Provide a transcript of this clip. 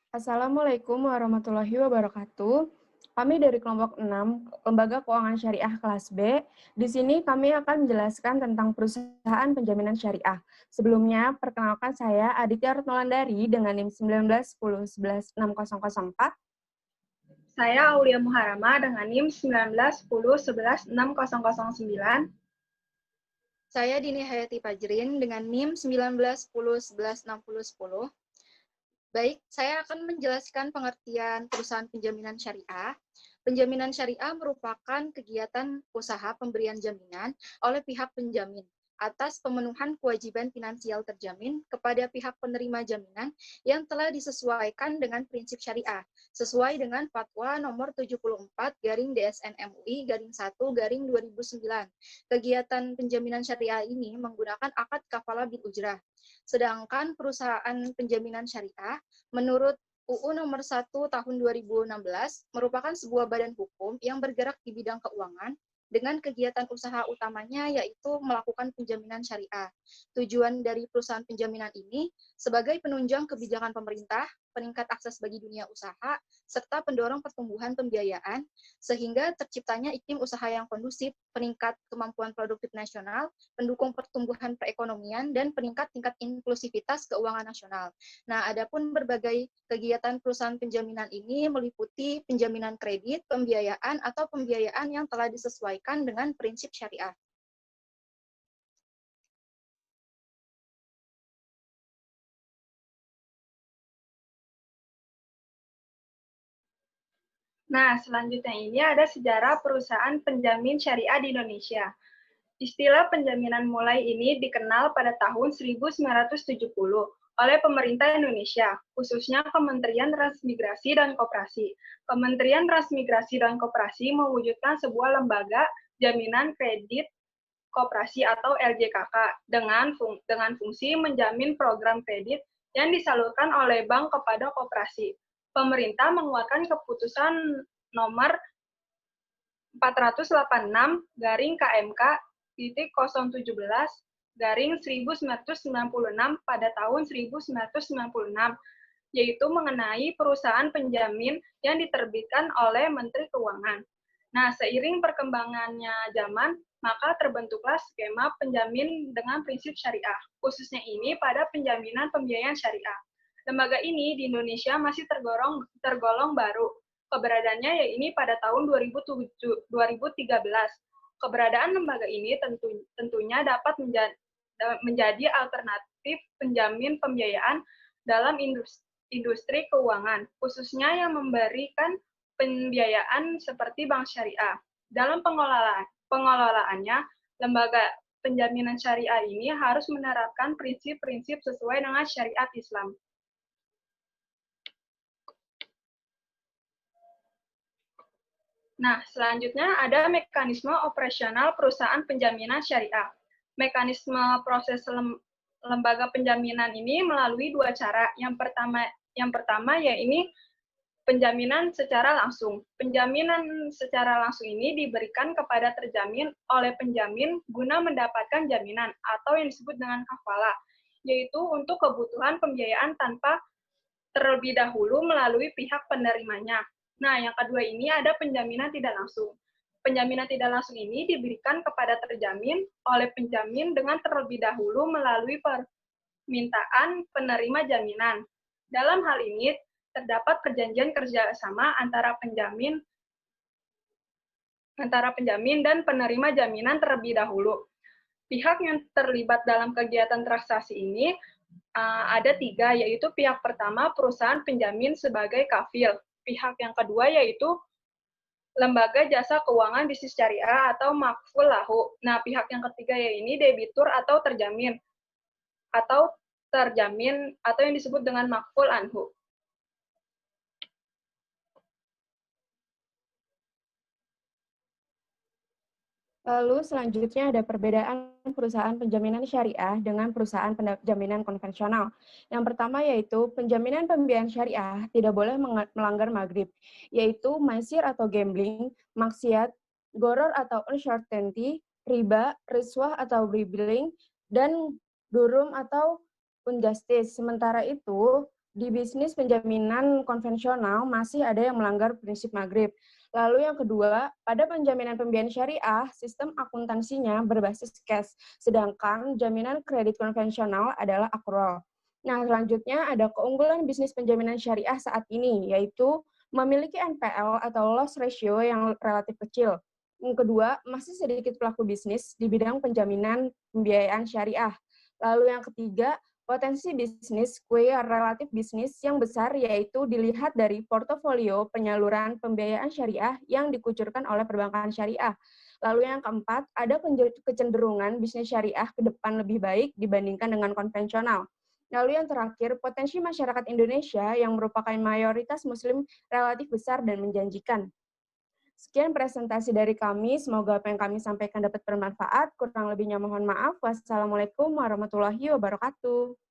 Assalamualaikum warahmatullahi wabarakatuh. Kami dari kelompok 6, Lembaga Keuangan Syariah kelas B. Di sini kami akan menjelaskan tentang perusahaan penjaminan syariah. Sebelumnya, perkenalkan saya Aditya Retnolandari dengan NIM 1910116004. Saya Aulia Muharama dengan NIM 1910116009. Saya Dini Hayati Fajrin dengan NIM 1910116010. Baik, saya akan menjelaskan pengertian perusahaan penjaminan syariah. Penjaminan syariah merupakan kegiatan usaha pemberian jaminan oleh pihak penjamin atas pemenuhan kewajiban finansial terjamin kepada pihak penerima jaminan yang telah disesuaikan dengan prinsip syariah, sesuai dengan Fatwa nomor 74/DSN MUI-1/2009. Kegiatan penjaminan syariah ini menggunakan akad kafalah bil ujrah. Sedangkan perusahaan penjaminan syariah menurut UU nomor 1 tahun 2016 merupakan sebuah badan hukum yang bergerak di bidang keuangan dengan kegiatan usaha utamanya yaitu melakukan penjaminan syariah. Tujuan dari perusahaan penjaminan ini sebagai penunjang kebijakan pemerintah, peningkat akses bagi dunia usaha, serta pendorong pertumbuhan pembiayaan, sehingga terciptanya iklim usaha yang kondusif, peningkat kemampuan produktif nasional, pendukung pertumbuhan perekonomian, dan peningkat tingkat inklusivitas keuangan nasional. Nah, adapun berbagai kegiatan perusahaan penjaminan ini meliputi penjaminan kredit, pembiayaan, atau pembiayaan yang telah disesuaikan dengan prinsip syariah. Nah, selanjutnya ini ada sejarah perusahaan penjamin syariah di Indonesia. Istilah penjaminan mulai ini dikenal pada tahun 1970 oleh pemerintah Indonesia, khususnya Kementerian Transmigrasi dan Koperasi. Kementerian Transmigrasi dan Koperasi mewujudkan sebuah lembaga jaminan kredit koperasi atau LJKK dengan fungsi menjamin program kredit yang disalurkan oleh bank kepada koperasi. Pemerintah mengeluarkan keputusan nomor 488-KMK-017-1996 pada tahun 1996, yaitu mengenai perusahaan penjamin yang diterbitkan oleh Menteri Keuangan. Nah, seiring perkembangannya zaman, maka terbentuklah skema penjamin dengan prinsip syariah, khususnya ini pada penjaminan pembiayaan syariah. Lembaga ini di Indonesia masih tergolong baru. Keberadaannya yaitu pada tahun 2013. Keberadaan lembaga ini tentunya dapat menjadi alternatif penjamin pembiayaan dalam industri keuangan, khususnya yang memberikan pembiayaan seperti bank syariah. Dalam pengelolaannya, lembaga penjaminan syariah ini harus menerapkan prinsip-prinsip sesuai dengan syariat Islam. Nah, selanjutnya ada mekanisme operasional perusahaan penjaminan syariah. Mekanisme proses lembaga penjaminan ini melalui dua cara. Yang pertama yaitu penjaminan secara langsung. Penjaminan secara langsung ini diberikan kepada terjamin oleh penjamin guna mendapatkan jaminan atau yang disebut dengan kafalah, yaitu untuk kebutuhan pembiayaan tanpa terlebih dahulu melalui pihak penerimanya. Nah, yang kedua ini ada penjaminan tidak langsung. Penjaminan tidak langsung ini diberikan kepada terjamin oleh penjamin dengan terlebih dahulu melalui permintaan penerima jaminan. Dalam hal ini, terdapat perjanjian kerjasama antara penjamin dan penerima jaminan terlebih dahulu. Pihak yang terlibat dalam kegiatan transaksi ini ada tiga, yaitu pihak pertama perusahaan penjamin sebagai kafil, pihak yang kedua yaitu lembaga jasa keuangan bisnis syariah atau makful lahu. Nah, pihak yang ketiga yaitu debitur atau terjamin atau yang disebut dengan makful anhu. Lalu selanjutnya ada perbedaan perusahaan penjaminan syariah dengan perusahaan penjaminan konvensional. Yang pertama yaitu penjaminan pembiayaan syariah tidak boleh melanggar maghrib, yaitu maisir atau gambling, maksiat, goror atau uncertainty, riba, riswah atau bribeling, dan durum atau injustice. Sementara itu, di bisnis penjaminan konvensional masih ada yang melanggar prinsip Maghrib. Lalu yang kedua, pada penjaminan pembiayaan syariah, sistem akuntansinya berbasis cash, sedangkan jaminan kredit konvensional adalah akrual. Nah, selanjutnya ada keunggulan bisnis penjaminan syariah saat ini, yaitu memiliki NPL atau loss ratio yang relatif kecil. Yang kedua, masih sedikit pelaku bisnis di bidang penjaminan pembiayaan syariah. Lalu yang ketiga, potensi bisnis kue relatif bisnis yang besar yaitu dilihat dari portofolio penyaluran pembiayaan syariah yang dikucurkan oleh perbankan syariah. Lalu yang keempat, ada kecenderungan bisnis syariah ke depan lebih baik dibandingkan dengan konvensional. Lalu yang terakhir, potensi masyarakat Indonesia yang merupakan mayoritas muslim relatif besar dan menjanjikan. Sekian presentasi dari kami, semoga apa yang kami sampaikan dapat bermanfaat. Kurang lebihnya mohon maaf. Wassalamualaikum warahmatullahi wabarakatuh.